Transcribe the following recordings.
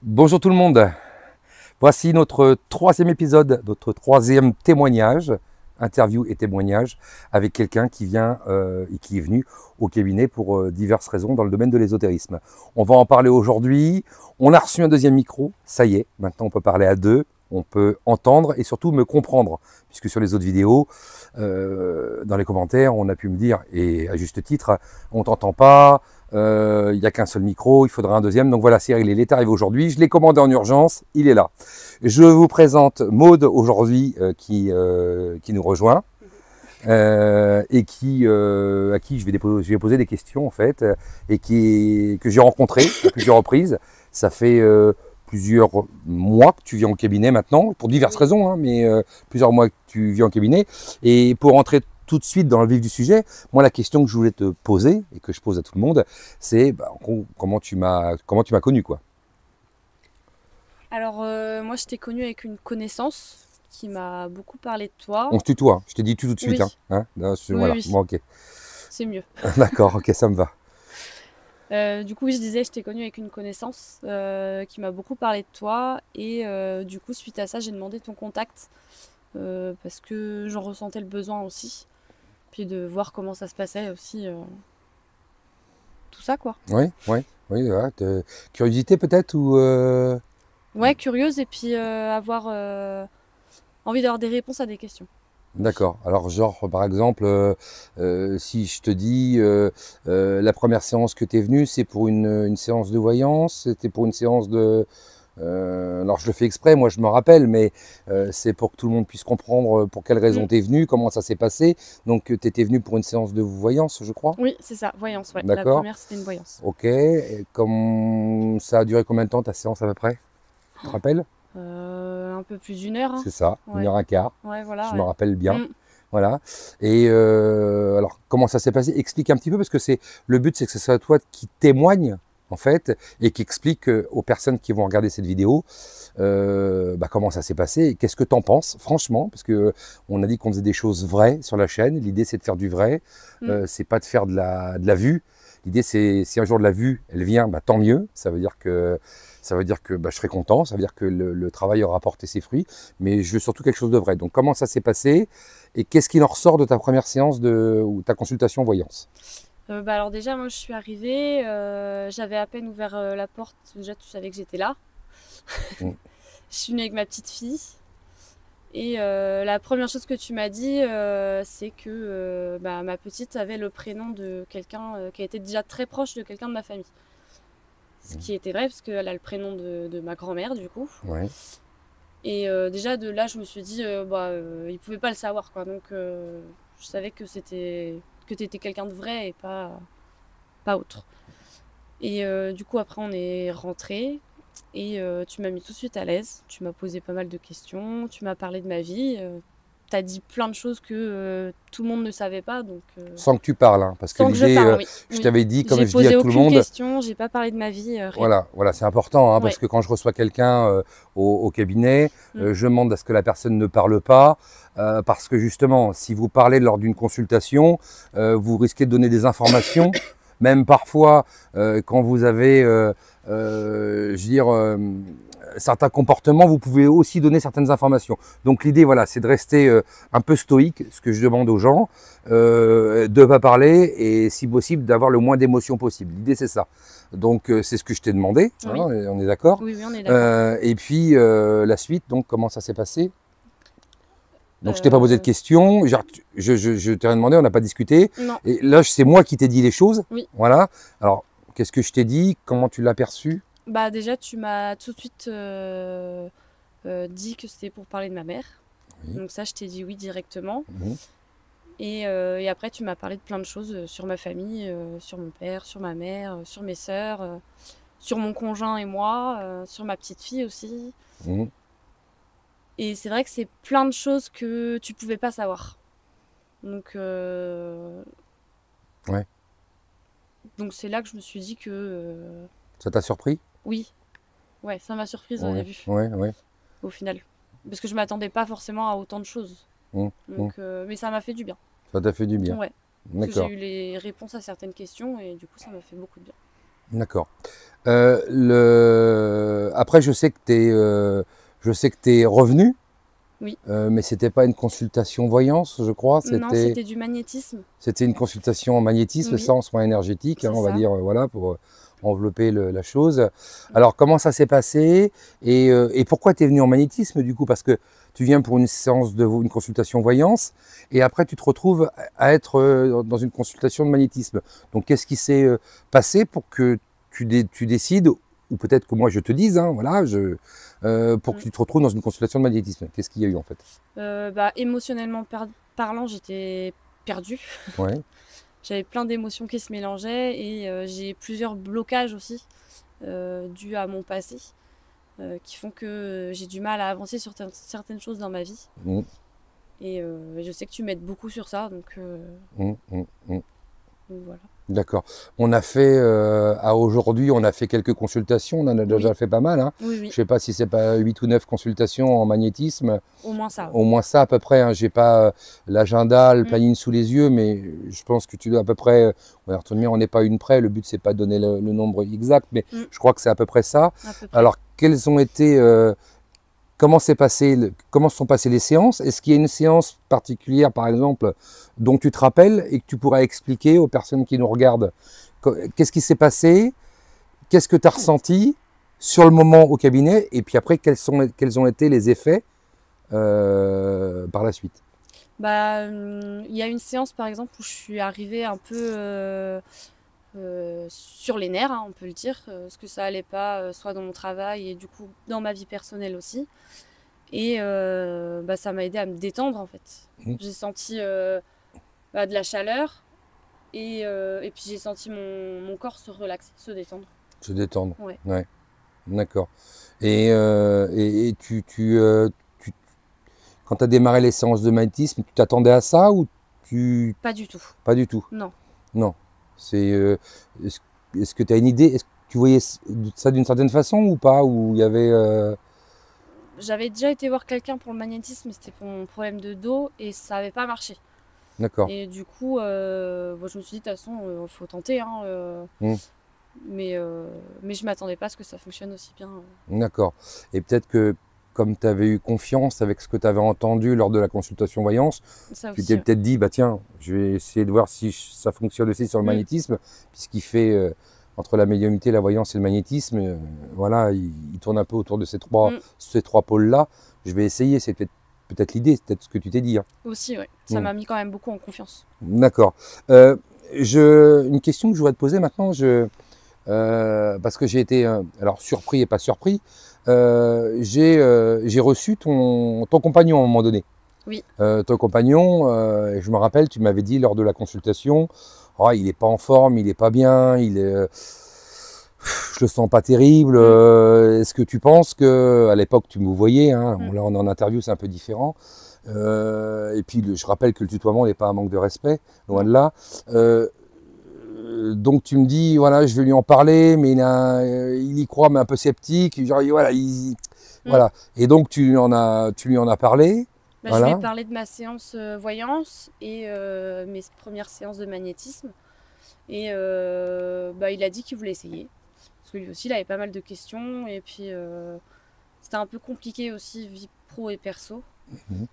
Bonjour tout le monde, voici notre troisième épisode, notre troisième témoignage, interview et témoignage avec quelqu'un qui vient et qui est venu au cabinet pour diverses raisons dans le domaine de l'ésotérisme. On va en parler aujourd'hui, on a reçu un deuxième micro, ça y est, maintenant on peut parler à deux, on peut entendre et surtout me comprendre, puisque sur les autres vidéos, dans les commentaires, on a pu me dire, et à juste titre, on t'entend pas, il n'y a qu'un seul micro, il faudra un deuxième. Donc voilà, Cyril, il est arrivé aujourd'hui. Je l'ai commandé en urgence, il est là. Je vous présente Maude aujourd'hui qui nous rejoint et à qui je vais poser des questions en fait et que j'ai rencontré à plusieurs reprises. Ça fait plusieurs mois que tu viens au cabinet maintenant, pour diverses raisons, hein, mais plusieurs mois que tu viens au cabinet. Et pour entrer tout de suite dans le vif du sujet, moi la question que je voulais te poser et que je pose à tout le monde, c'est comment tu m'as connu quoi. Alors, moi, je t'ai connue avec une connaissance qui m'a beaucoup parlé de toi. On se tutoie, je t'ai dit tout de suite. Oui, Hein. Là, oui, voilà, oui, bon, ok. c'est mieux. D'accord, ok, ça me va. Du coup, oui, je disais, je t'ai connue avec une connaissance qui m'a beaucoup parlé de toi. Et du coup, suite à ça, j'ai demandé ton contact parce que j'en ressentais le besoin aussi. Puis de voir comment ça se passait aussi. Tout ça, quoi. Oui, oui, oui, voilà, curiosité peut-être ou Ouais, curieuse et puis avoir envie d'avoir des réponses à des questions. Oui. D'accord. Alors, genre, par exemple, si je te dis la première séance que tu es venu, c'est pour une séance de voyance, c'était pour une séance de. Alors, je le fais exprès, moi je me rappelle, mais c'est pour que tout le monde puisse comprendre pour quelle raison Mm. tu es venu, comment ça s'est passé. Donc, tu étais venu pour une séance de voyance, je crois. Oui, c'est ça, voyance, ouais. La D'accord. première, c'était une voyance. Ok. Et comme ça a duré combien de temps ta séance à peu près? Tu te rappelles? Un peu plus d'une heure, hein. C'est ça, une Ouais, heure un quart. ouais, voilà, Je me ouais. rappelle bien. Mm. Voilà. Et alors, comment ça s'est passé? Explique un petit peu, parce que le but, c'est que ce soit toi qui témoigne, en fait, et qui explique aux personnes qui vont regarder cette vidéo comment ça s'est passé et qu'est-ce que tu en penses, franchement, parce que on a dit qu'on faisait des choses vraies sur la chaîne. L'idée, c'est de faire du vrai, Mm. c'est pas de faire de la vue. L'idée, c'est si un jour de la vue, elle vient, tant mieux. Ça veut dire que je serai content, ça veut dire que le travail aura porté ses fruits, mais je veux surtout quelque chose de vrai. Donc, comment ça s'est passé et qu'est-ce qui en ressort de ta première séance ou ta consultation voyance? Alors déjà, moi, je suis arrivée, j'avais à peine ouvert la porte. Déjà, tu savais que j'étais là. Mm. Je suis venue avec ma petite fille. Et la première chose que tu m'as dit, c'est que ma petite avait le prénom de quelqu'un qui était déjà très proche de quelqu'un de ma famille. Ce qui était vrai, parce qu'elle a le prénom de ma grand-mère, du coup. Ouais. Et déjà, de là, je me suis dit, il pouvait pas le savoir, quoi. Donc, je savais que t'étais quelqu'un de vrai et pas autre. Et du coup, après, on est rentré et tu m'as mis tout de suite à l'aise. Tu m'as posé pas mal de questions, tu m'as parlé de ma vie. Tu as dit plein de choses que tout le monde ne savait pas. Donc, Sans que tu parles, hein, parce que sans que je l'idée, parle, oui. je Oui. t'avais dit, comme J'ai je dis à posé tout le aucune monde, question, j'ai pas parlé de ma vie, rien. voilà, voilà, c'est important, hein, parce Ouais. que quand je reçois quelqu'un au cabinet, Mm. je demande à ce que la personne ne parle pas, parce que justement, si vous parlez lors d'une consultation, vous risquez de donner des informations, même parfois quand vous avez, je veux dire, certains comportements, vous pouvez aussi donner certaines informations. Donc l'idée, voilà, c'est de rester un peu stoïque, ce que je demande aux gens, de ne pas parler et si possible d'avoir le moins d'émotions possible. L'idée, c'est ça. Donc c'est ce que je t'ai demandé, hein, Oui. on est d'accord. Oui, on est d'accord. Et puis la suite, donc comment ça s'est passé? Donc je t'ai pas posé de Euh, questions, je t'ai rien demandé, on n'a pas discuté. non, Et là, c'est moi qui t'ai dit les choses. oui. Voilà. Alors, qu'est-ce que je t'ai dit? Comment tu l'as perçu? Bah déjà, tu m'as tout de suite dit que c'était pour parler de ma mère. Oui. Donc ça, je t'ai dit oui directement. Mhm. Et après, tu m'as parlé de plein de choses sur ma famille, sur mon père, sur ma mère, sur mes sœurs, sur mon conjoint et moi, sur ma petite fille aussi. Mhm. Et c'est vrai que c'est plein de choses que tu pouvais pas savoir. Donc, Ouais. donc c'est là que je me suis dit que Ça t'a surpris? oui, ouais, ça m'a surprise au Ouais, début, ouais, ouais. au final. Parce que je m'attendais pas forcément à autant de choses. Mhm. Mhm. Donc, mais ça m'a fait du bien. Ça t'a fait du bien. Ouais. Parce que j'ai D'accord. eu les réponses à certaines questions et du coup, ça m'a fait beaucoup de bien. D'accord. Après, je sais que tu es revenu, Oui. mais c'était pas une consultation voyance, je crois. Non, c'était du magnétisme. C'était une consultation en magnétisme, Oui, ça, en soins énergétiques, hein, c'est on va ça. dire, voilà, pour envelopper la chose. Alors, comment ça s'est passé et pourquoi tu es venu en magnétisme, du coup? Parce que tu viens pour une séance une consultation voyance, et après, tu te retrouves à être dans une consultation de magnétisme. Donc, qu'est-ce qui s'est passé pour que tu décides, ou peut-être que moi je te dise, hein, voilà, pour que tu te retrouves dans une consultation de magnétisme? Qu'est-ce qu'il y a eu, en fait? Émotionnellement parlant, j'étais perdue. Ouais. J'avais plein d'émotions qui se mélangeaient et j'ai plusieurs blocages aussi dus à mon passé qui font que j'ai du mal à avancer sur certaines choses dans ma vie. Mmh, Et je sais que tu m'aides beaucoup sur ça, donc mmh, mmh, mmh. voilà. D'accord. On a fait, à aujourd'hui, on a fait quelques consultations, on en a déjà Oui, fait pas mal, hein. oui, Je oui, sais pas si c'est pas 8 ou 9 consultations en magnétisme, au moins ça, au oui. moins ça à peu près, hein. J'ai pas l'agenda, le Mm, planning sous les yeux, mais je pense que tu dois à peu près, ouais, retenez bien, on n'est pas une près, le but c'est pas de donner le nombre exact, mais mm, je crois que c'est à peu près ça. à peu près. Alors, quels ont été, comment comment se sont passées les séances? Est-ce qu'il y a une séance particulière, par exemple, dont tu te rappelles et que tu pourrais expliquer aux personnes qui nous regardent? Qu'est-ce qui s'est passé? Qu'est-ce que tu as ressenti sur le moment au cabinet? Et puis après, quels ont été les effets par la suite? Il y a une séance par exemple où je suis arrivée un peu sur les nerfs, hein, on peut le dire, parce que ça allait pas, soit dans mon travail et du coup dans ma vie personnelle aussi. Et ça m'a aidé à me détendre en fait. Mmh. J'ai senti de la chaleur et puis j'ai senti mon corps se relaxer, se détendre. Se détendre. Ouais. Ouais, d'accord. Et quand tu as démarré les séances de magnétisme, tu t'attendais à ça ou tu... Pas du tout. Pas du tout? Non. Non. C'est, est-ce, est-ce que tu as une idée? Est-ce que tu voyais ça d'une certaine façon ou pas? Ou il y avait... J'avais déjà été voir quelqu'un pour le magnétisme, mais c'était pour mon problème de dos et ça n'avait pas marché. D'accord. Et du coup, je me suis dit, de toute façon, faut tenter. Hein, Mmh. mais je m'attendais pas à ce que ça fonctionne aussi bien. D'accord. Et peut-être que comme tu avais eu confiance avec ce que tu avais entendu lors de la consultation voyance, Ça tu aussi, t'es ouais. peut-être dit, bah tiens, je vais essayer de voir si ça fonctionne aussi sur le Mm. magnétisme, puisqu'il fait entre la médiumnité, la voyance et le magnétisme, voilà, il tourne un peu autour de Mm. ces trois pôles-là. Je vais essayer, c'est peut-être l'idée, c'est peut-être ce que tu t'es dit, hein. Aussi, ouais. Ça Mm. m'a mis quand même beaucoup en confiance. D'accord. Une question que je voudrais te poser maintenant, parce que j'ai été alors surpris et pas surpris, j'ai reçu ton compagnon à un moment donné. Oui. Ton compagnon, et je me rappelle, tu m'avais dit lors de la consultation, oh, il n'est pas en forme, il n'est pas bien, je le sens pas terrible. Est-ce que tu penses que, à l'époque tu me voyais, hein, Mm. là on est en interview, c'est un peu différent. Et puis je rappelle que le tutoiement n'est pas un manque de respect, loin de là. Donc tu me dis, voilà, je vais lui en parler, mais il y croit, mais un peu sceptique. Genre, voilà, voilà. Et donc tu lui en as parlé. Je Voilà. lui ai parlé de ma séance voyance et mes premières séances de magnétisme. Et il a dit qu'il voulait essayer. Parce que lui aussi, il avait pas mal de questions. Et puis, c'était un peu compliqué aussi, vie pro et perso. Mhm.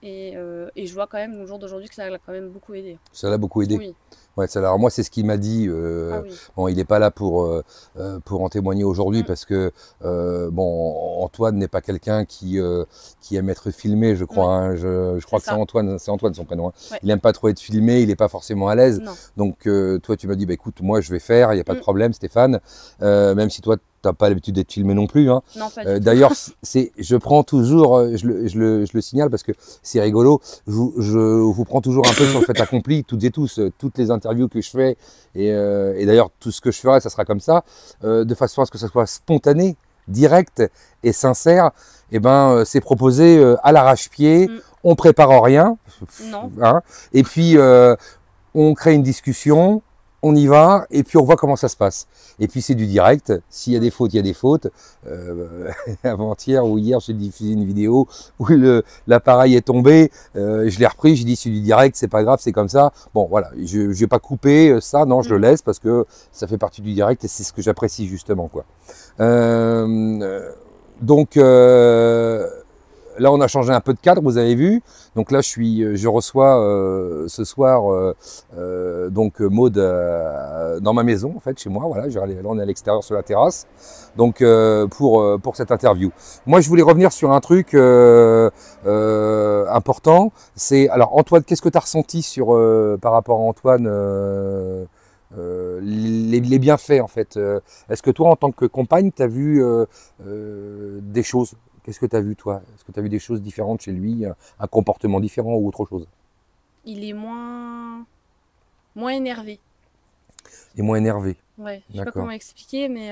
Et je vois quand même au jour d'aujourd'hui que ça l'a quand même beaucoup aidé. Ça l'a beaucoup aidé. Oui. Ouais, alors moi, c'est ce qu'il m'a dit. Ah oui. Bon, il n'est pas là pour en témoigner aujourd'hui parce que Antoine n'est pas quelqu'un qui aime être filmé, je crois. Hein. Je crois que c'est Antoine son prénom. Hein. Ouais. Il n'aime pas trop être filmé, il n'est pas forcément à l'aise. Non. Donc toi, tu m'as dit, bah, écoute, moi, je vais faire, il n'y a pas de problème, Stéphane. Même si toi, tu n'as pas l'habitude d'être filmé non plus. Hein. Non, pas du tout. D'ailleurs, je prends toujours, je le signale parce que c'est rigolo, je vous prends toujours un peu sur le fait accompli, toutes et tous, toutes les interviews que je fais, et d'ailleurs tout ce que je ferai, ça sera comme ça, de façon à ce que ça soit spontané, direct et sincère. Et c'est proposé à l'arrache-pied, on prépare rien, non. Hein, et puis on crée une discussion. on y va et puis on voit comment ça se passe. Et puis c'est du direct. S'il y a des fautes, il y a des fautes. Avant-hier ou hier, j'ai diffusé une vidéo où l'appareil est tombé. Je l'ai repris, j'ai dit c'est du direct, c'est pas grave, c'est comme ça. Bon voilà, je vais pas couper ça, non, je le laisse parce que ça fait partie du direct et c'est ce que j'apprécie justement, quoi. Donc là, on a changé un peu de cadre, vous avez vu. Donc là, je reçois ce soir donc Maud dans ma maison, en fait, chez moi. Voilà, là, on est à l'extérieur sur la terrasse. Donc pour cette interview. Moi, je voulais revenir sur un truc important. C'est alors Antoine, qu'est-ce que tu as ressenti sur par rapport à Antoine les bienfaits en fait. Est-ce que toi, en tant que compagne, tu as vu des choses? Qu'est-ce que tu as vu, toi? Est-ce que tu as vu des choses différentes chez lui, un comportement différent ou autre chose? Il est moins énervé. Il est moins énervé. Ouais, je sais pas comment expliquer, mais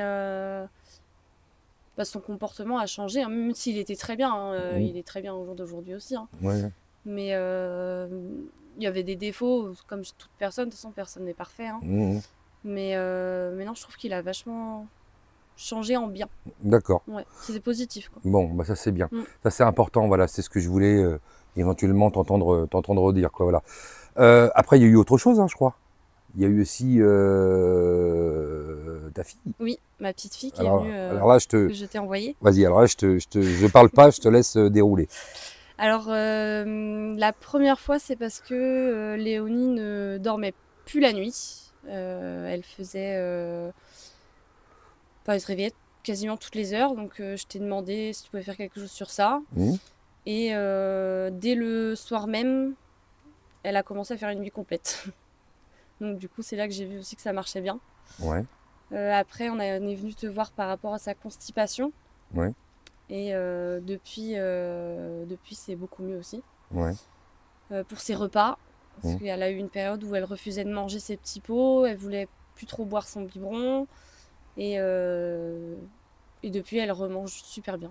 son comportement a changé, hein, même s'il était très bien. Hein, il est très bien au jour d'aujourd'hui aussi. Hein. Ouais. Mais il y avait des défauts, comme toute personne. De toute façon, personne n'est parfait. Hein. Mais non, je trouve qu'il a vachement changé en bien. D'accord. Ouais, c'était positif, quoi. Bon, bah ça c'est bien. Ça c'est important, voilà, c'est ce que je voulais éventuellement t'entendre dire, quoi, voilà. Après, il y a eu autre chose, hein, je crois. Il y a eu aussi ta fille. Oui, ma petite fille qui est venue, alors là, que je t'ai envoyée. Vas-y, alors là, je parle pas, je te laisse dérouler. Alors, la première fois, c'est parce que Léonie ne dormait plus la nuit. Elle faisait... elle se réveillait quasiment toutes les heures, donc je t'ai demandé si tu pouvais faire quelque chose sur ça. Et dès le soir même, elle a commencé à faire une nuit complète. Donc du coup, c'est là que j'ai vu aussi que ça marchait bien. Ouais. Après, on est venu te voir par rapport à sa constipation. Ouais. Et depuis, c'est beaucoup mieux aussi. Ouais. Pour ses repas, parce qu'elle a eu une période où elle refusait de manger ses petits pots, elle voulait plus trop boire son biberon. Et depuis, elle remange super bien.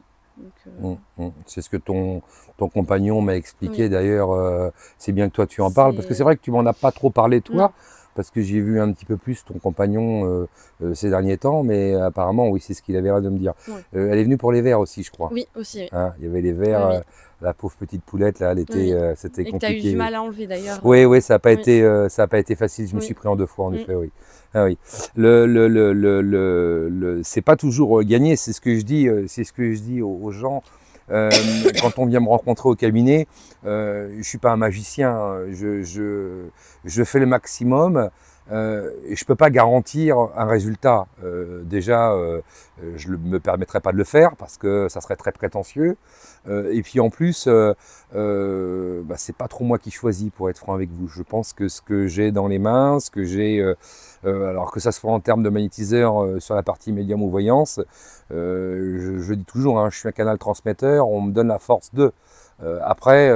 C'est ce que ton compagnon m'a expliqué, d'ailleurs. C'est bien que toi tu en parles, parce que c'est vrai que tu m'en as pas trop parlé, toi, parce que j'ai vu un petit peu plus ton compagnon ces derniers temps, mais apparemment, oui, c'est ce qu'il avait l'air de me dire. Elle est venue pour les verres aussi, je crois. Oui, aussi. Oui. Hein, il y avait les verres, la pauvre petite poulette, là, elle était, c'était compliqué. Et que tu as eu du mal à enlever, d'ailleurs. Oui, ça n'a pas été facile, je me suis pris en 2 fois, en effet, oui. Ah oui, c'est pas toujours gagné, c'est ce que je dis aux gens. Quand on vient me rencontrer au cabinet, je suis pas un magicien, je fais le maximum. Et je peux pas garantir un résultat. Déjà, je ne me permettrais pas de le faire parce que ça serait très prétentieux. Et puis en plus, c'est pas trop moi qui choisis, pour être franc avec vous. Je pense que ce que j'ai dans les mains, ce que j'ai, alors que ça soit en termes de magnétiseur sur la partie médium ou voyance, je dis toujours, hein, je suis un canal transmetteur, on me donne la force de. Après,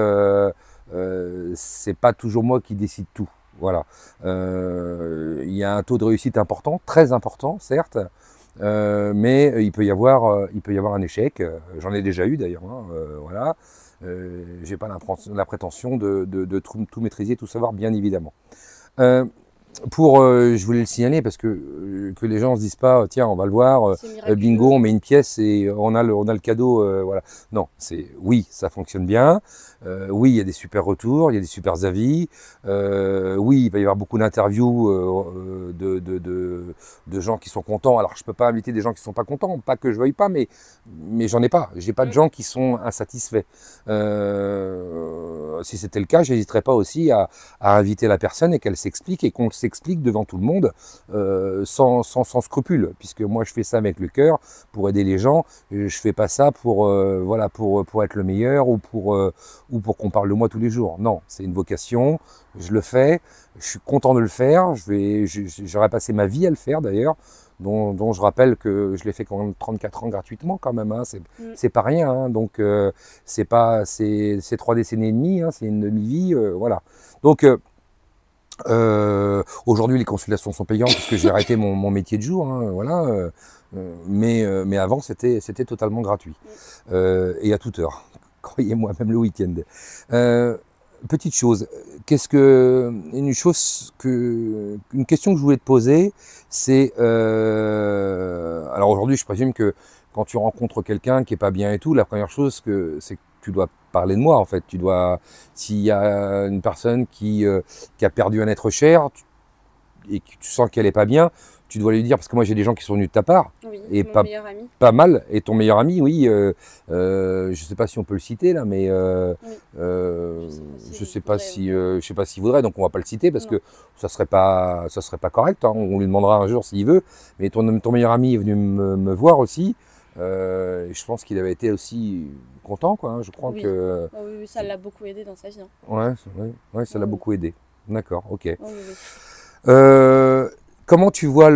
c'est pas toujours moi qui décide tout. Voilà. Il y a un taux de réussite important, très important, certes, mais il peut y avoir un échec. J'en ai déjà eu d'ailleurs. Hein, voilà. J'ai pas la prétention de tout maîtriser, tout savoir, bien évidemment. Je voulais le signaler parce que les gens ne se disent pas, tiens, on va le voir, bingo, on met une pièce et on a le cadeau, voilà. Non, oui, ça fonctionne bien. Oui, il y a des super retours, il y a des super avis. Oui, il va y avoir beaucoup d'interviews de gens qui sont contents. Alors, je ne peux pas inviter des gens qui ne sont pas contents, pas que je ne veuille pas, mais j'en ai pas. Je n'ai pas de gens qui sont insatisfaits. Si c'était le cas, je n'hésiterais pas aussi à inviter la personne et qu'elle s'explique et qu'on s'explique devant tout le monde sans scrupule, puisque moi je fais ça avec le cœur pour aider les gens. Je fais pas ça pour être le meilleur ou pour qu'on parle de moi tous les jours. Non, c'est une vocation, je le fais, je suis content de le faire, j'aurais passé ma vie à le faire d'ailleurs, dont je rappelle que je l'ai fait quand même 34 ans gratuitement quand même, hein, c'est pas rien, hein, donc c'est 3 décennies et demie, hein, c'est une demi-vie, voilà. Donc aujourd'hui les consultations sont payantes parce que j'ai arrêté mon métier de jour, hein, voilà, mais avant c'était totalement gratuit, et à toute heure. Croyez-moi, même le week-end. petite chose, une question que je voulais te poser, c'est, alors aujourd'hui, je présume que quand tu rencontres quelqu'un qui est pas bien et tout, la première chose c'est que tu dois parler de moi en fait. S'il y a une personne qui a perdu un être cher et que tu sens qu'elle est pas bien, tu dois lui dire, parce que moi j'ai des gens qui sont venus de ta part, Oui, et mon meilleur ami. pas mal, et ton meilleur ami, oui, je sais pas si on peut le citer là, mais Oui. je sais pas s'il voudrait, donc on va pas le citer parce Non. que ça serait pas correct, hein, on lui demandera un jour s'il veut, mais ton meilleur ami est venu me voir aussi, et je pense qu'il avait été aussi content, quoi, hein, je crois Oui. que... Oh oui, ça l'a beaucoup aidé dans sa vie. Hein. Ouais, ça l'a Oui. beaucoup aidé, d'accord, ok. Oh oui, oui. Comment tu vois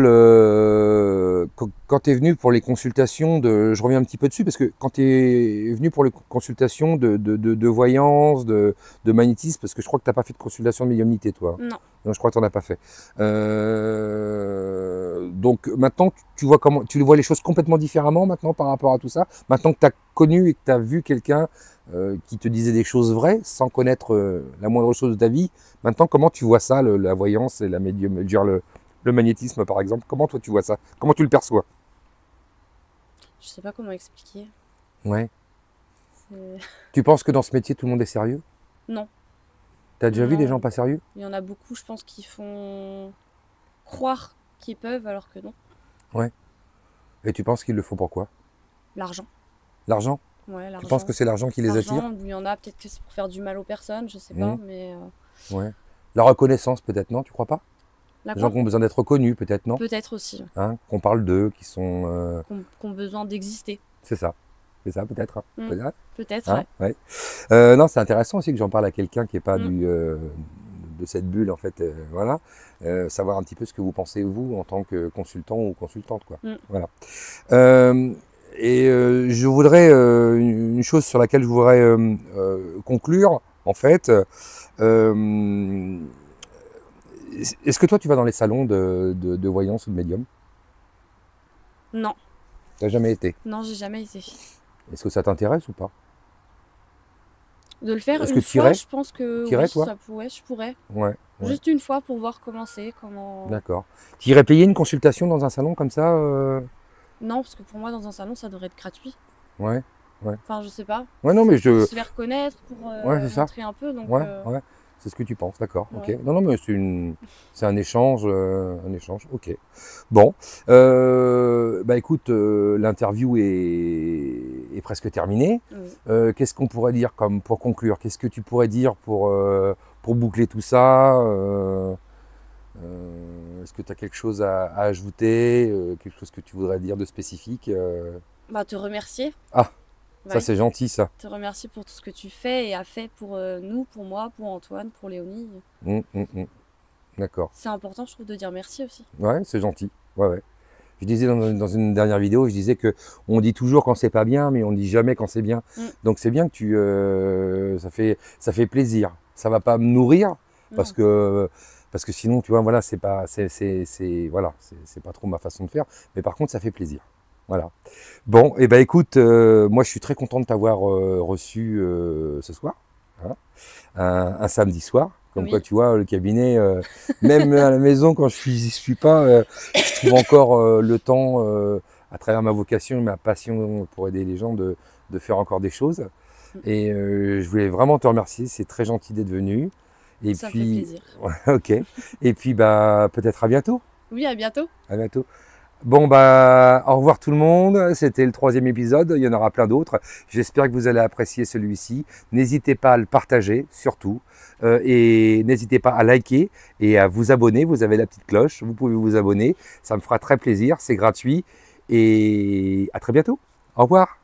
quand tu es venu pour les consultations je reviens un petit peu dessus, parce que quand tu es venu pour les consultations de voyance, de magnétisme, parce que je crois que tu n'as pas fait de consultation de médiumnité, toi. Non. Non, je crois que tu n'en as pas fait. Donc maintenant, tu vois les choses complètement différemment maintenant par rapport à tout ça. Maintenant que tu as connu et que tu as vu quelqu'un qui te disait des choses vraies, sans connaître la moindre chose de ta vie, maintenant comment tu vois ça, la voyance et la médium, le magnétisme par exemple, comment toi tu vois ça? Comment tu le perçois? Je sais pas comment expliquer. Ouais. C'est- Tu penses que dans ce métier tout le monde est sérieux? Non. T'as déjà vu des Non. gens pas sérieux? Il y en a beaucoup, je pense, qui font croire qu'ils peuvent alors que non. Ouais. Et tu penses qu'ils le font pourquoi? L'argent. L'argent? Ouais, Tu l'argent. penses que c'est l'argent qui les attire? L'argent, il y en a peut-être que c'est pour faire du mal aux personnes, je sais pas, mais Ouais. La reconnaissance peut-être, non? Tu crois pas? la Les gens quoi qui ont besoin d'être reconnus peut-être, non? Peut-être aussi, Hein? Qu'on parle d'eux, qui sont... qu'on a besoin d'exister. C'est ça. C'est ça peut-être, hein? Mm. Peut-être, Peut-être, hein? ouais. Ouais. Non, c'est intéressant aussi que j'en parle à quelqu'un qui n'est pas Mm. de cette bulle, en fait. Voilà. Savoir un petit peu ce que vous pensez, vous, en tant que consultant ou consultante, quoi. Mm. Voilà. Je voudrais, une chose sur laquelle je voudrais conclure, en fait. Est-ce que toi, tu vas dans les salons de voyance ou de médium? Non, Tu n'as jamais été? non, j'ai jamais été. Est-ce que ça t'intéresse ou pas? De le faire Est-ce une que tu fois, irais? je pense que Tu irais, oui, toi? je pourrais. Ouais. Ouais. Juste une fois pour voir comment c'est, comment... D'accord. Tu irais payer une consultation dans un salon comme ça Non, parce que pour moi, dans un salon, ça devrait être gratuit. Ouais. Enfin, je sais pas. Ouais, non, mais Pour se faire connaître, pour Ouais, c'est ça. montrer un peu, donc... Ouais. C'est ce que tu penses, d'accord. Ouais. Ok. Non, mais c'est un échange, Ok. Bon. Bah écoute, l'interview est presque terminée. Oui. Qu'est-ce qu'on pourrait dire pour conclure? Qu'est-ce que tu pourrais dire pour boucler tout ça? Est-ce que tu as quelque chose à ajouter, quelque chose que tu voudrais dire de spécifique? Bah, te remercier. Ah, ça Ouais. c'est gentil ça. Te remercier pour tout ce que tu fais et as fait pour nous, pour moi, pour Antoine, pour Léonie. D'accord. C'est important, je trouve, de dire merci aussi. Ouais, c'est gentil. Ouais. Je disais dans une dernière vidéo, je disais que on dit toujours quand c'est pas bien, mais on dit jamais quand c'est bien. Donc c'est bien que ça fait plaisir. Ça va pas me nourrir parce que sinon, tu vois, voilà, c'est pas trop ma façon de faire. Mais par contre, ça fait plaisir. Voilà. Bon, et ben écoute, moi je suis très content de t'avoir reçu ce soir, hein, un samedi soir. Comme quoi, tu vois, le cabinet, même à la maison, quand j'y suis pas, je trouve encore le temps, à travers ma vocation et ma passion pour aider les gens, de faire encore des choses. Et je voulais vraiment te remercier, c'est très gentil d'être venu. Et ça puis, me fait plaisir. Ouais, ok. Et puis, bah, peut-être à bientôt. Oui, à bientôt. À bientôt. Bon, bah, au revoir tout le monde. C'était le 3e épisode. Il y en aura plein d'autres. J'espère que vous allez apprécier celui-ci. N'hésitez pas à le partager, surtout. Et n'hésitez pas à liker et à vous abonner. Vous avez la petite cloche. Vous pouvez vous abonner. Ça me fera très plaisir. C'est gratuit. Et à très bientôt. Au revoir.